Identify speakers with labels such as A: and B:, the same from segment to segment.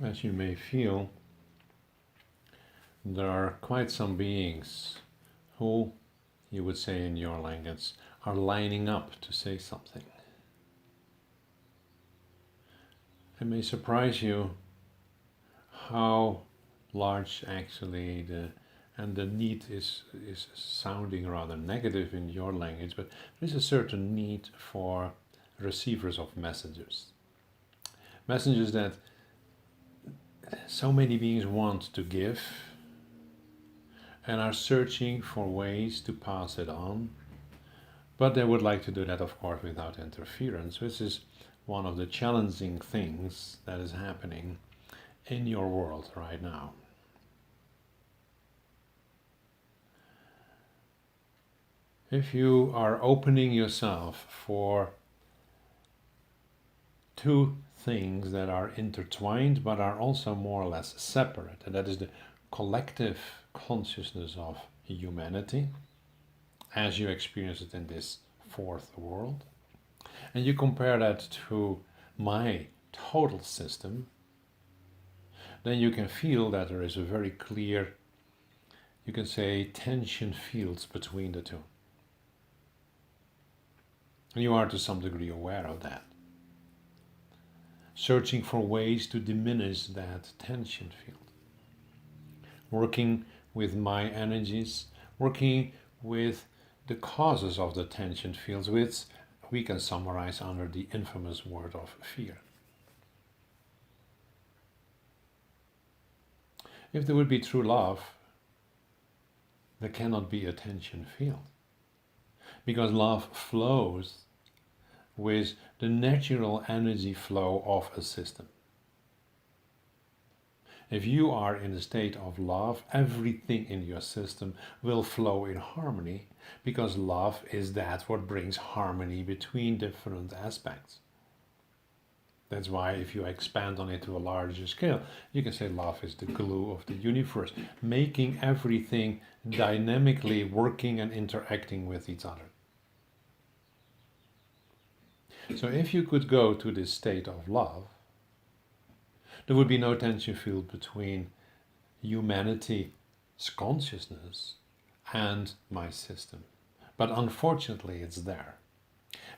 A: As you may feel, there are quite some beings who, you would say in your language, are lining up to say something. It may surprise you how large actually the need is sounding rather negative in your language, but there is a certain need for receivers of messages. Messages that so many beings want to give and are searching for ways to pass it on, but they would like to do that, of course, without interference, which is one of the challenging things that is happening in your world right now. If you are opening yourself for two things that are intertwined but are also more or less separate, and that is the collective consciousness of humanity as you experience it in this fourth world, and you compare that to my total system, then you can feel that there is a very clear, you can say, tension fields between the two. And you are to some degree aware of that. Searching for ways to diminish that tension field. Working with my energies, working with the causes of the tension fields, which we can summarize under the infamous word of fear. If there would be true love, there cannot be a tension field. Because love flows with the natural energy flow of a system. If you are in a state of love, everything in your system will flow in harmony, because love is that what brings harmony between different aspects. That's why if you expand on it to a larger scale, you can say love is the glue of the universe, making everything dynamically working and interacting with each other. So if you could go to this state of love, there would be no tension field between humanity's consciousness and my system. But unfortunately, it's there.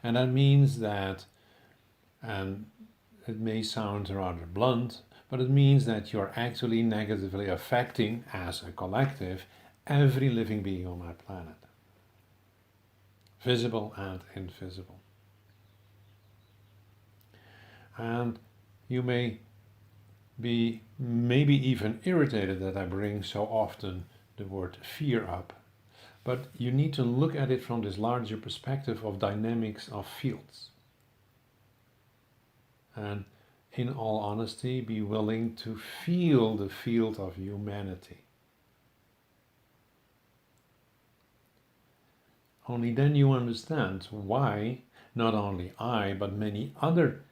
A: And that means that, and it may sound rather blunt, but it means that you're actually negatively affecting, as a collective, every living being on my planet. Visible and invisible. And you may be maybe even irritated that I bring so often the word fear up, but you need to look at it from this larger perspective of dynamics of fields. And in all honesty, be willing to feel the field of humanity. Only then you understand why not only I, but many other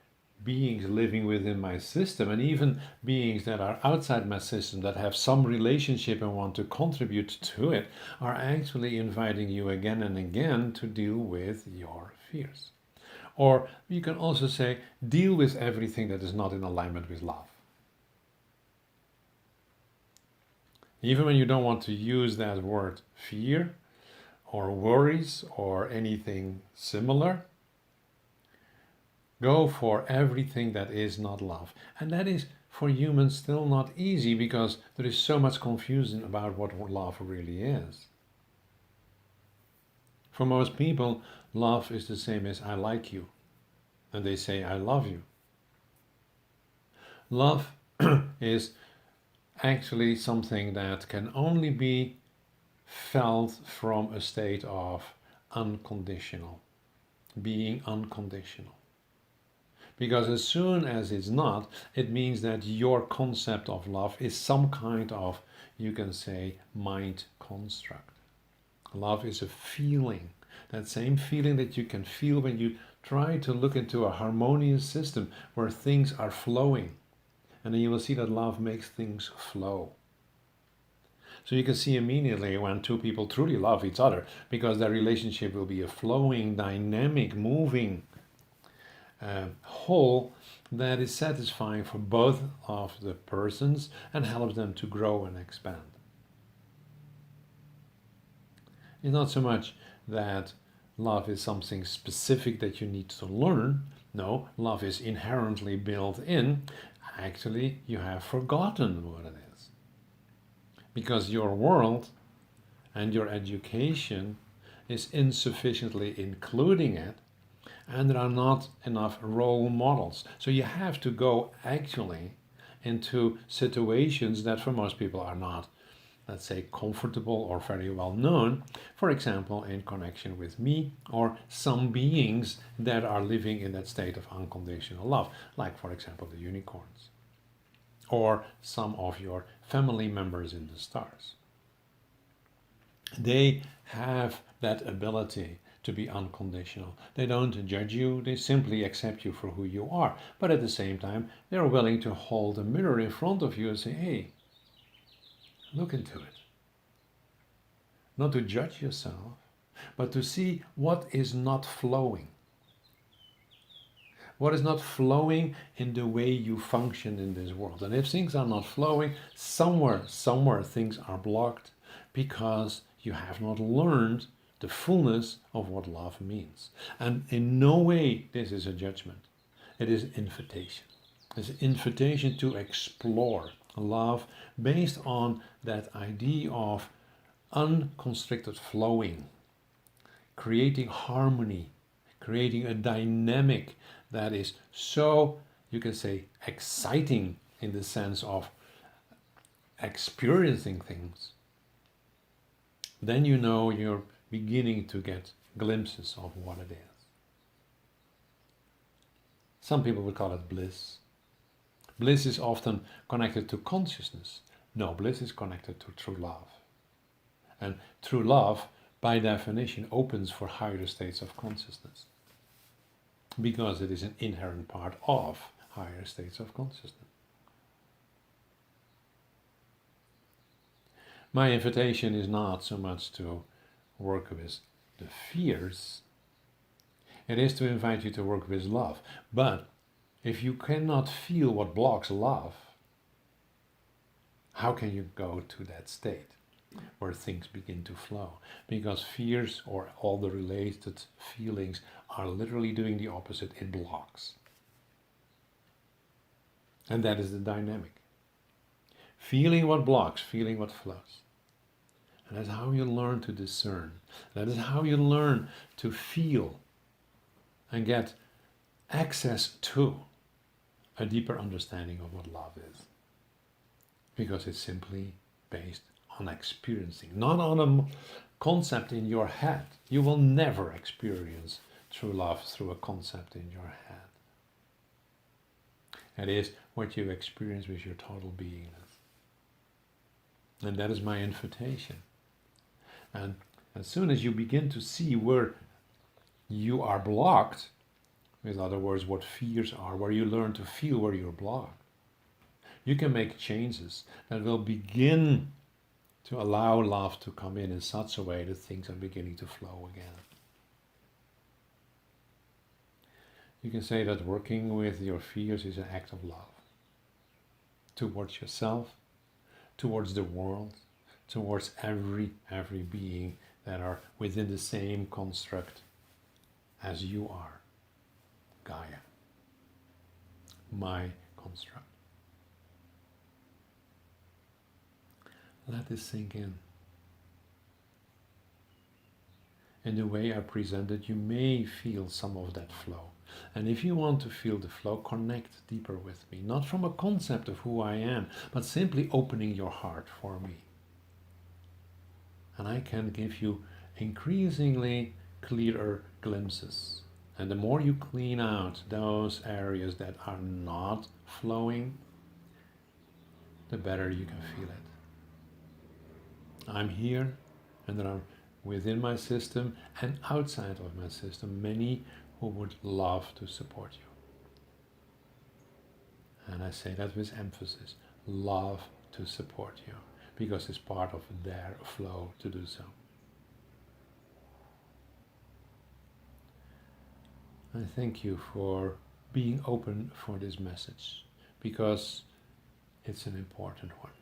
A: beings living within my system, and even beings that are outside my system that have some relationship and want to contribute to it, are actually inviting you again and again to deal with your fears. Or you can also say, deal with everything that is not in alignment with love. Even when you don't want to use that word fear or worries or anything similar, go for everything that is not love. And that is for humans still not easy, because there is so much confusion about what love really is. For most people, love is the same as I like you. And they say I love you. Love is actually something that can only be felt from a state of unconditional, being unconditional. Because as soon as it's not, it means that your concept of love is some kind of, you can say, mind construct. Love is a feeling. That same feeling that you can feel when you try to look into a harmonious system where things are flowing. And then you will see that love makes things flow. So you can see immediately when two people truly love each other, because their relationship will be a flowing, dynamic, moving whole that is satisfying for both of the persons and helps them to grow and expand. It's not so much that love is something specific that you need to learn. No, love is inherently built in. Actually, you have forgotten what it is. Because your world and your education is insufficiently including it, and there are not enough role models. So you have to go actually into situations that for most people are not, let's say, comfortable or very well known. For example, in connection with me or some beings that are living in that state of unconditional love, like, for example, the unicorns, or some of your family members in the stars. They have that ability to be unconditional. They don't judge you, they simply accept you for who you are. But at the same time, they're willing to hold a mirror in front of you and say, hey, look into it. Not to judge yourself, but to see what is not flowing. What is not flowing in the way you function in this world. And if things are not flowing, somewhere things are blocked because you have not learned the fullness of what love means. And in no way this is a judgment. It is an invitation. It's an invitation to explore love based on that idea of unconstricted flowing, creating harmony, creating a dynamic that is so, you can say, exciting in the sense of experiencing things. Then you know you're beginning to get glimpses of what it is. Some people would call it bliss. Bliss is often connected to consciousness. No, bliss is connected to true love. And true love, by definition, opens for higher states of consciousness, because it is an inherent part of higher states of consciousness. My invitation is not so much to work with the fears. It is to invite you to work with love. But if you cannot feel what blocks love, how can you go to that state where things begin to flow? Because fears or all the related feelings are literally doing the opposite. It blocks. And that is the dynamic. Feeling what blocks, feeling what flows. And that's how you learn to discern. That is how you learn to feel and get access to a deeper understanding of what love is. Because it's simply based on experiencing, not on a concept in your head. You will never experience true love through a concept in your head. It is what you experience with your total beingness. And that is my invitation. And as soon as you begin to see where you are blocked, in other words, what fears are, where you learn to feel where you're blocked, you can make changes that will begin to allow love to come in such a way that things are beginning to flow again. You can say that working with your fears is an act of love towards yourself, towards the world, towards every being that are within the same construct as you are. Gaia, my construct. Let this sink in. In the way I presented, you may feel some of that flow. And if you want to feel the flow, connect deeper with me. Not from a concept of who I am, but simply opening your heart for me. And I can give you increasingly clearer glimpses. And the more you clean out those areas that are not flowing, the better you can feel it. I'm here, and there are within my system and outside of my system many who would love to support you. And I say that with emphasis, love to support you, because it's part of their flow to do so. I thank you for being open for this message, because it's an important one.